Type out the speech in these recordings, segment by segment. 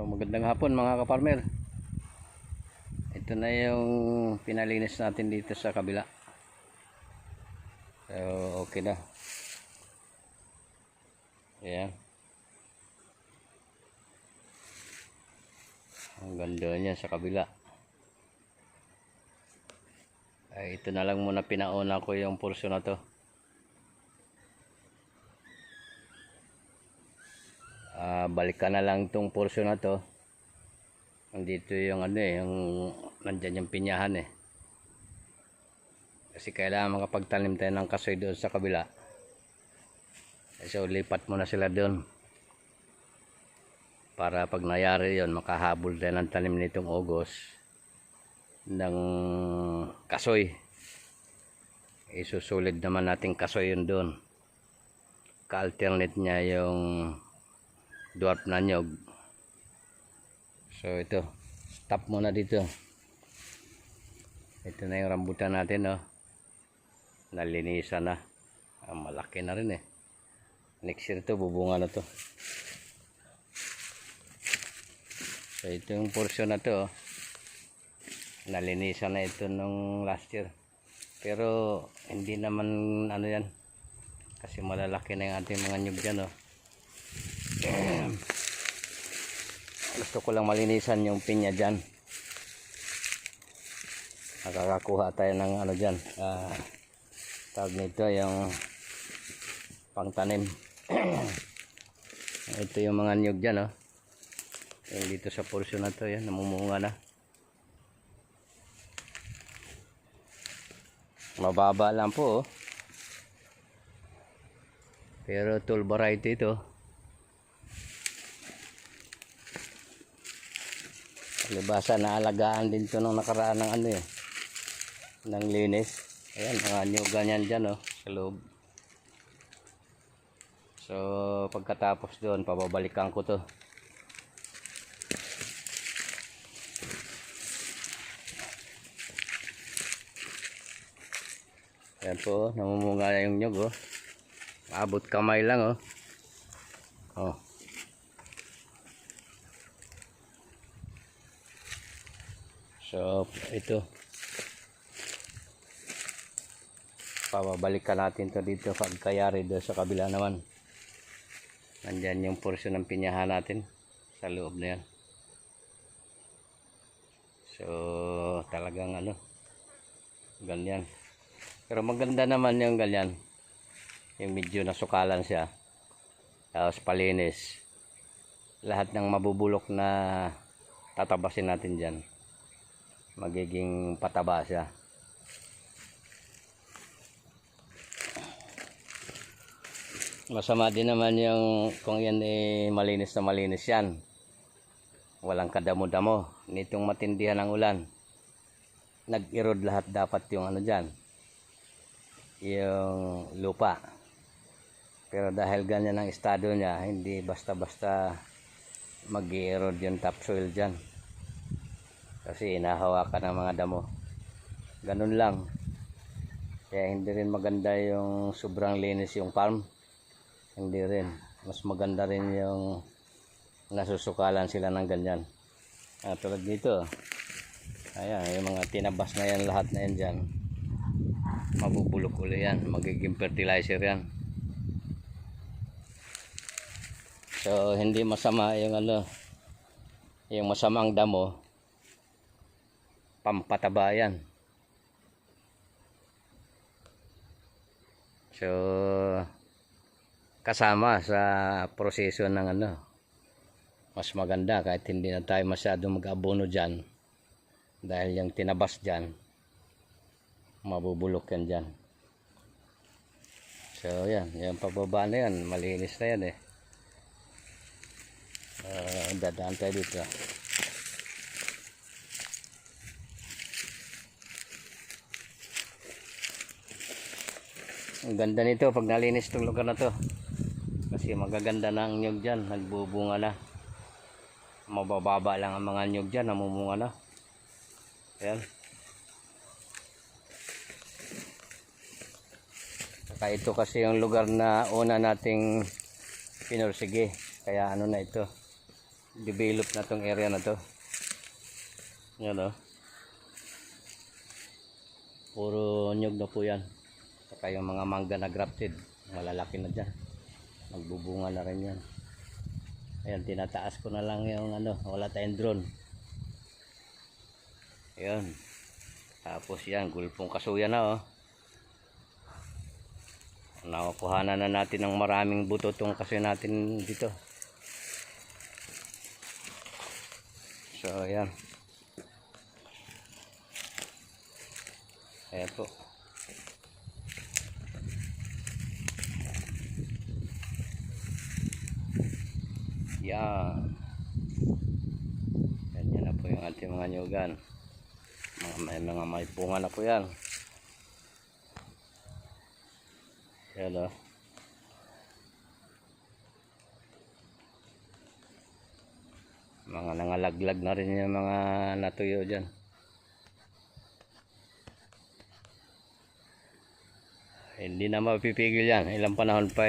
Magandang hapon mga kaparmer. Ito na yung pinalinis natin dito sa kabila. So okay na. Ayan. Ang ganda niya sa kabila. Ay, ito na lang muna pinauna ko yung portion na to. Balikan na lang tong portion na to. Nandito yung yung nandyan yung pinyahan kasi kailangan makapagtanim tayo ng kasoy doon sa kabila. So lipat muna sila doon para pag nayari yon makahabol tayo ng tanim nitong August ng kasoy. Isusulid naman natin kasoy yun doon. Ka-alternate niya yung dwarf na nyog. So ito, stop muna dito. Ito na yung rambutan natin, nalinisan na. Malaki na rin next year ito bubunga na to. So ito yung portion na to, nalinisan na ito nung last year. Pero hindi naman yan, kasi malalaki na yung ating mga nyug dyan. Gusto ko lang malinisan yung pinya dyan. Nakakakuha tayo ng dyan, tawag nito yung pangtanim. Ito yung mga nyug dyan, yung dito sa portion na to, yan namumunga na. Mababa lang po, pero tall variety ito. Libasa na alagaan din to nung nakaraan ng ng linis. Ayan, mga nyugan yan dyan sa loob. So pagkatapos doon pababalikan ko to. Ayan po, namumunga na yung nyug abot kamay lang So ito, pababalikan natin to dito pagkayari doon sa kabila naman. Nandyan yung portion ng pinyahan natin sa loob na yan. So talagang ganyan. Pero maganda naman yung ganyan, yung medyo nasukalan siya, tapos palinis. Lahat ng mabubulok na tatabasin natin dyan, magiging pataba siya. Masama din naman yung kung yan malinis na malinis yan, walang kadamo-damo. Nitong matindihan ng ulan, nag-erode lahat dapat yung dyan, yung lupa. Pero dahil ganyan ang estado niya, hindi basta-basta mag-erode yung topsoil dyan, kasi inahawakan ng mga damo. Ganun lang. Kaya hindi rin maganda yung sobrang linis yung farm. Hindi rin. Mas maganda rin yung nasusukalan sila ng ganyan. Tulad dito. Ayan, yung mga tinabas na yan, lahat na yan dyan, mabubulok ulit yan. Magiging fertilizer yan. So hindi masama yung yung masamang damo, pampataba yan. So kasama sa proseso ng mas maganda, kahit hindi na tayo masyadong mag-abono dyan, dahil yung tinabas dyan mabubulok yan dyan. So yan, yung pababa na yan, malinis na yan dadaan tayo dito. Ang ganda nito pag nalinis itong lugar na to, kasi magaganda na ang nyug dyan, nagbubunga na. Mabababa lang ang mga nyug dyan, namumunga na. Ayan. Saka ito kasi yung lugar na una nating pinursige, kaya na ito, develop na tong area na to. Yan o. Puro nyug na po yan. Saka yung mga mangga na grafted, malalaki na dyan. Magbubunga na rin yan. Ayan, tinataas ko na lang yung ano, wala tayong drone. Ayan. Tapos yan, gulpong kasuya na oh. Nakukuhanan na natin ng maraming buto tong kasuya natin dito. So ayan. Ayan po. Yan. Yan na po yung ating mga nyugan. May bunga na po yan. Yan o. Mga nangalaglag na rin yung mga natuyo dyan. Hindi na mapipigil yan. Ilang panahon pa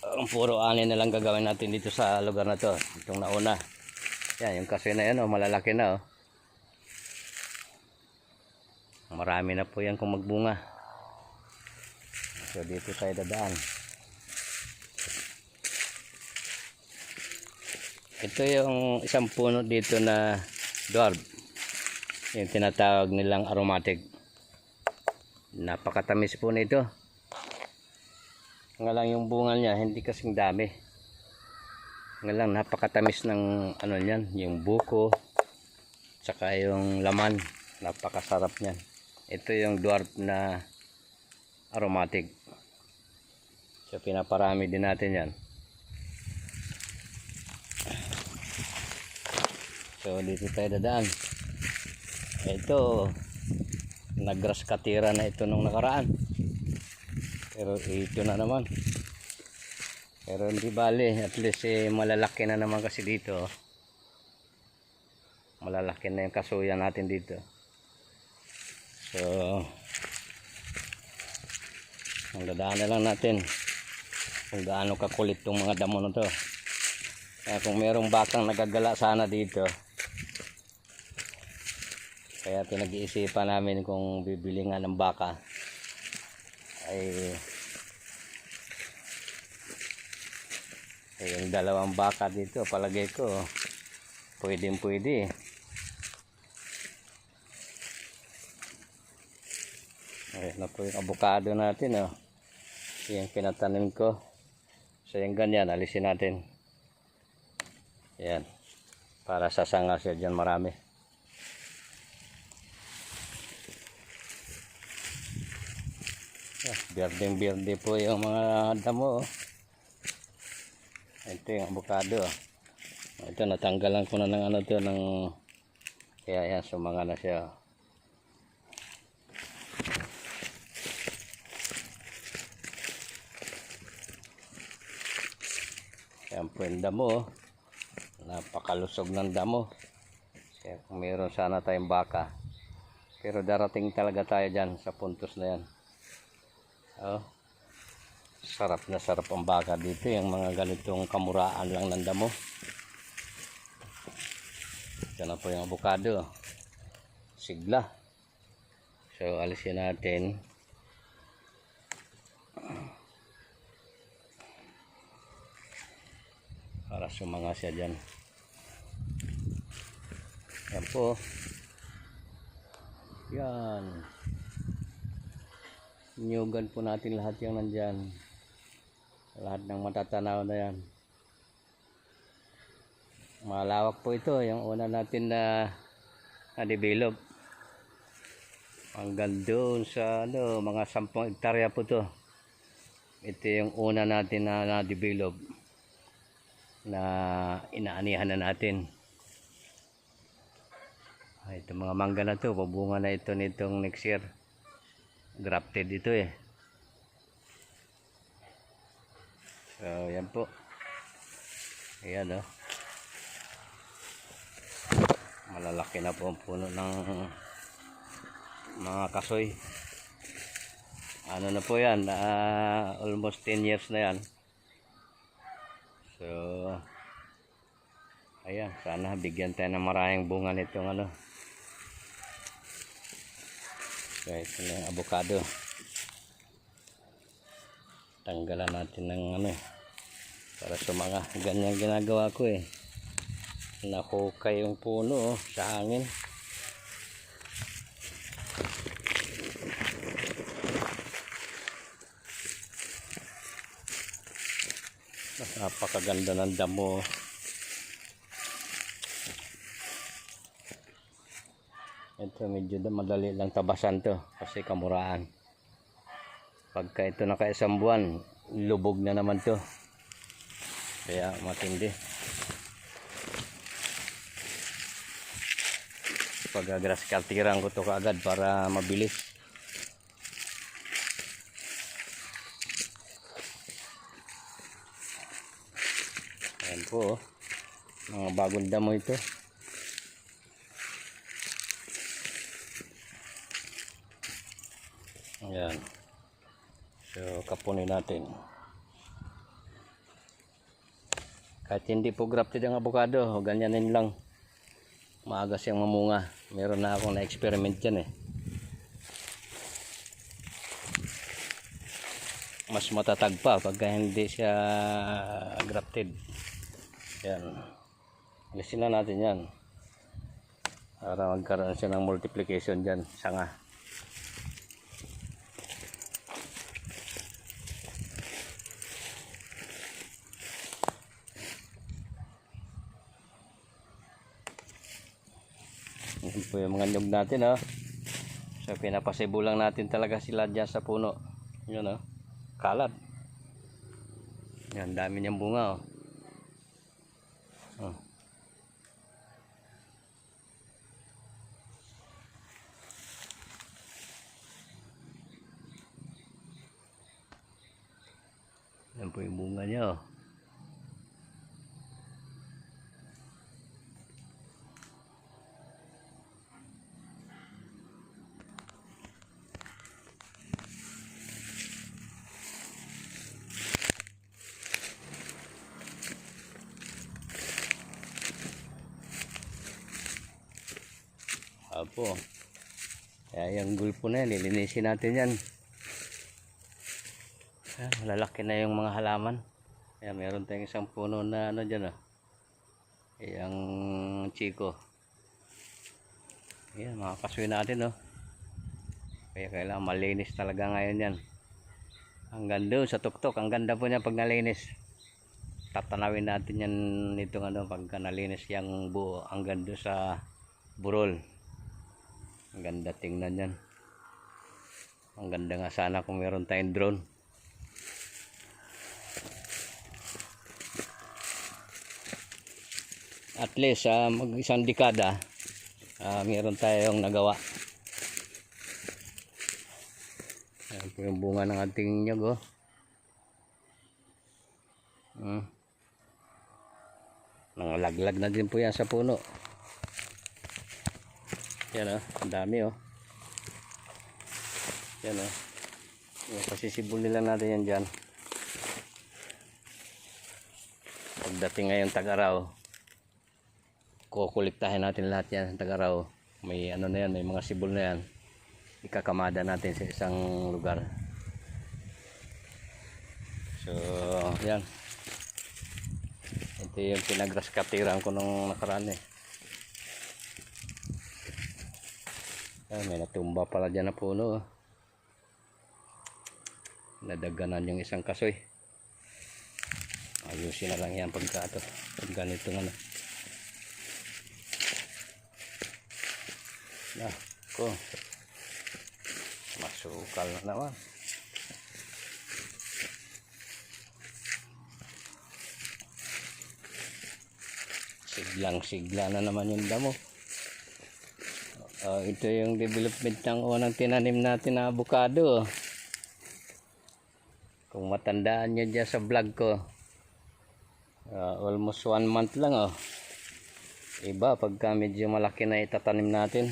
ang puro ani na lang gagawin natin dito sa lugar na to. Itong nauna. Yan, yung kasoy na yan oh, malalaki na oh. Marami na po yan kung magbunga. So dito tayo dadaan. Ito yung isang puno dito na dwarf. Yung tinatawag nilang aromatic. Napakatamis po nito. Nga lang yung bunga niya hindi kasing dami. Nga lang napakatamis ng ano niyan, yung buko tsaka yung laman, napakasarap niyan. Ito yung dwarf na aromatic. So pinaparami din natin yan. So dito tayo dadaan. Ito nagras katira na ito nung nakaraan. Pero ito na naman. Pero hindi bale, at least malalaki na naman kasi dito. Malalaki na yung kasuya natin dito. So ang dadaan na lang natin kung gaano kakulit tong mga damo na to. Kaya kung merong bakang nagagala sana dito, kaya pinag-iisipan namin kung bibili nga ng baka ay yung dalawang baka dito palagay ko pwedeng pwede. Ayan na po yung avocado natin oh. Yung pinatanim ko. So yung ganyan alisin natin. Ayan, para sasanga siya dyan marami. Berdeng berde po yung mga damo. Ito yung avocado. Ito natanggalan ko na ng ano to ng kaya yan sumanga na siya. Yan po yung damo. Napakalusog ng damo. Kaya kung meron sana tayong baka. Pero darating talaga tayo dyan sa puntos na yan. Oh, sarap na sarap ang baka dito, yung mga ganitong kamuraan lang ng damo. Ito na po yung avocado, sigla. So alisin natin. Para sumanga siya dyan. Yan po. Yan. Niyugan po natin lahat yung nandyan. Lahat ng matatanaw na yan. Malawak po ito. Yung una natin na develop. Hanggang doon sa ano, mga 10 hektarya po to. Ito yung una natin na develop. Na inaanihan na natin. Ito mga mangga na to. Pabunga na ito nitong next year. Grafted ito eh. So yan po. Ayan oh. Malalaki na po ang puno ng mga kasoy. Ano na po yan, almost 10 years na yan. So Ayan, sana bigyan tayo ng maraming bunga nitong ano. So, ito na yung avocado. Tanggalan natin ng ano para sa mga ganyan ginagawa ko eh. Nahukay yung puno sa hangin. Napakaganda ng damo. Ito medyo madali lang tabasan to kasi kamuraan. Pagka ito naka-isang buwan, lubog na naman to. Kaya matindi. Pag-grass cutteran ko to kaagad para mabilis. Ayan po, mga bagong damo ito. Ayan. So, kapunin natin. Kahit hindi po grafted ang avocado, ganyanin lang. Maaga siyang mamunga. Meron na akong na-experiment dyan eh. Mas matatag pa pagka hindi siya grafted. Yan. Alisin na natin yan. Para magkaroon siya ng multiplication dyan. Sanga. Yan po yung mga nyug natin So pinapasibo lang natin talaga sila dyan sa puno. Yun kalat. Yan, dami niyang bunga Yan po yung bunga niya Apo. Kaya yung gulpo na yan, lilinisin natin yan. Malalaki na yung mga halaman. Kaya meron tayong isang puno na ano dyan yung chiko. Ayan, mga kasoy natin Kaya kailangan malinis talaga ngayon yan. Hanggang doon sa tuktok, ang ganda po niya pag nalinis. Tatanawin natin yan nitong pagka nalinis yung buo hanggang doon sa burol. Ang ganda tingnan yan. Ang ganda nga sana kung meron tayong drone. At least mag isang dekada meron tayong nagawa. Ayan po yung bunga ng ating nyug Nangalaglag na din po yan sa puno. Yan ang dami Yan pasisibol nila natin yan dyan. Pagdating ngayong tag-araw, kukuliktahin natin lahat yan tag-araw. May na yan, may mga sibol na yan. Ikakamada natin sa isang lugar. So, yan. Ito yung pinag-grass cutteran ko nung nakaraan may natumba pala dyan na puno nadaganan yung isang kasoy. Ayusin na lang yan pag ganito masukal na naman. Siglang-sigla na naman yung damo. Ito yung development ng unang tinanim natin na avocado. Kung matandaan nyo dyan sa vlog ko, almost 1 month lang Iba pagka medyo malaki na itatanim natin.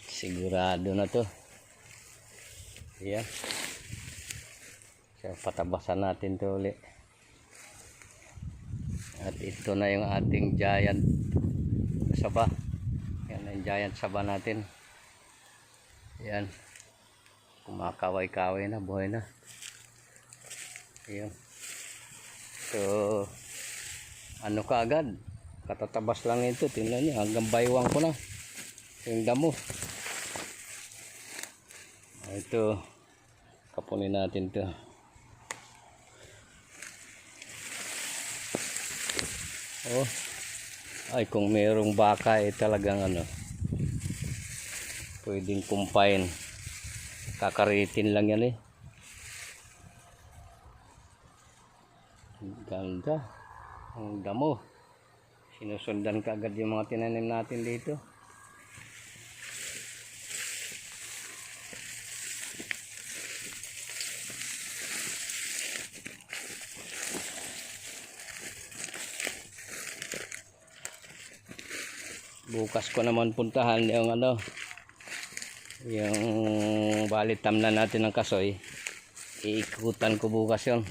Sigurado na to. Yan. So, patabasan natin to ulit. At ito na yung ating giant saba. Yan ang giant saba natin. Yan. Kumakaway-kaway na, buhay na. Yan. So, ano ka agad? Katatabas lang ito. Tingnan niyo, hanggang baywang ko na. Yung damo. Ito, kapunin natin to. Oh, ay kung mayroong baka talagang pwedeng kumpain. Kakaritin lang yan Ganda. Ang damo. Sinusundan ka agad yung mga tinanim natin dito. Bukas ko naman puntahan yung yung balitam na natin ng kasoy. Iikutan ko bukas yun.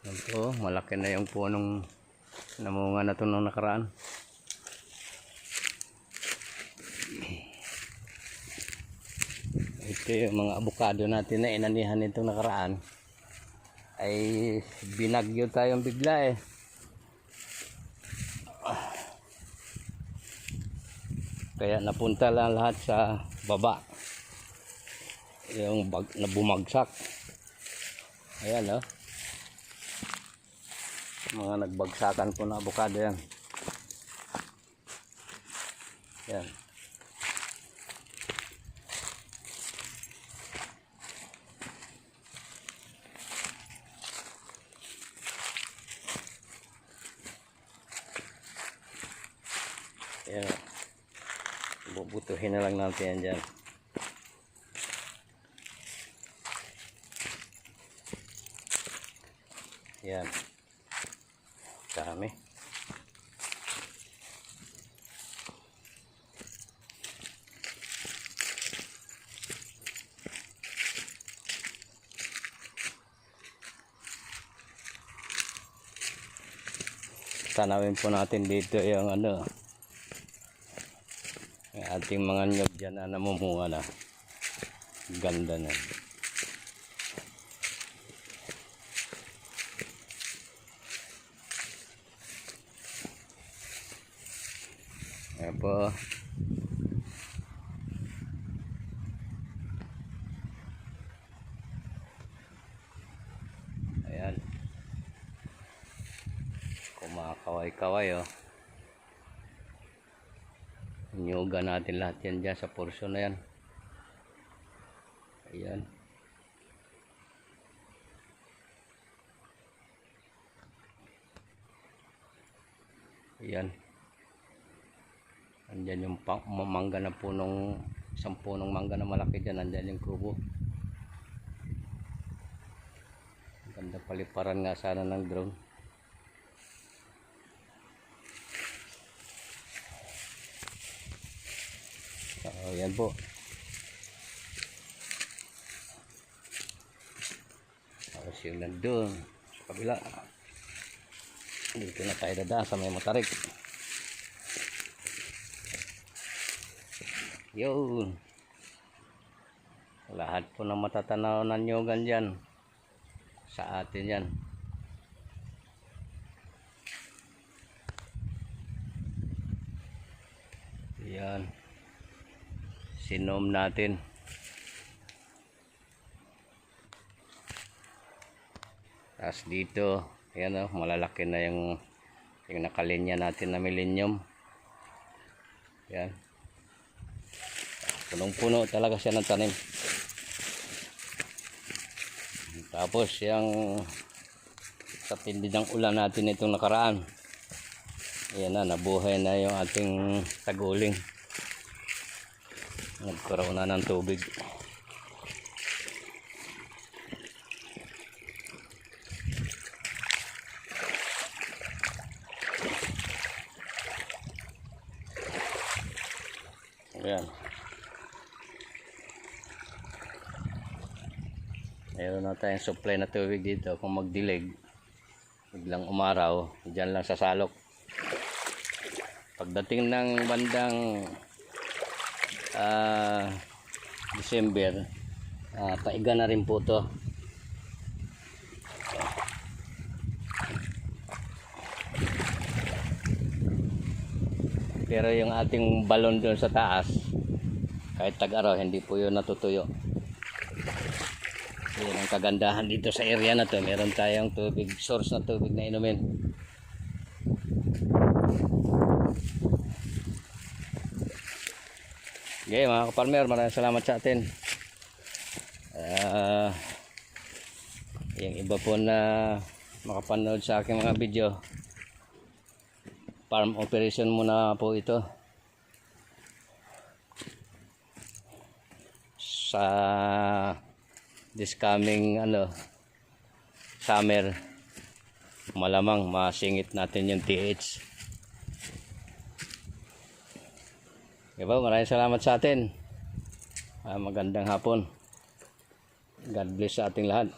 Ito, malaki na yung punong namunga na ito nung nakaraan. Ito yung mga abukado natin na inanihan nitong nakaraan. Ay binagyo tayong bigla kaya napunta lang lahat sa baba yung na bumagsak. Ayan mga nagbagsakan po na abukado yan. Yan. Ayan. Bubutuhin na lang natin yan dyan. Yan. Dami. Tanawin po natin dito yung yung ating mga nyog dyan na namumunga na. Ganda na. Ayan po. Ayan. Kumakaway-kaway Nyuga natin lahat yan dyan sa portion na yan. Ayan. Ayan. Andyan yung mangga na punong, isang punong mangga na malaki dyan. Andyan yung kubo. Ganda paliparan nga sana ng drone. So, yan po. Tapos yung nandun sa kabila. Dito na tayo dadaan sa may motarik. Yun. Lahat po ng matatanaw ng nyogan dyan sa atin yan. Yan. Sinom natin. Tapos dito, ayan malalaki na yung nakalinya natin na millennium. Yan. Punong-puno talaga siya ng tanim. Tapos yung sa tindi ng ulan natin itong nakaraan. Ayan na, nabuhay na yung ating taguling. Nagkaroon na ng tubig. Mayroon na tayong supply na tubig dito. Kung magdilig, biglang umaraw, dyan lang sa salok. Pagdating ng bandang December, paiga na rin po to. Pero yung ating balon doon sa taas, kahit tag-araw, hindi po yun natutuyo. Yan ang kagandahan dito sa area na to. Meron tayong tubig, source na tubig na inumin. Okay mga kaparmer, maraming salamat sa atin. Yung iba po na makapanood sa aking mga video, farm operation muna po ito. Sa this coming summer, malamang masingit natin yung TH. Diba? Maraming salamat sa atin. Magandang hapon. God bless sa ating lahat.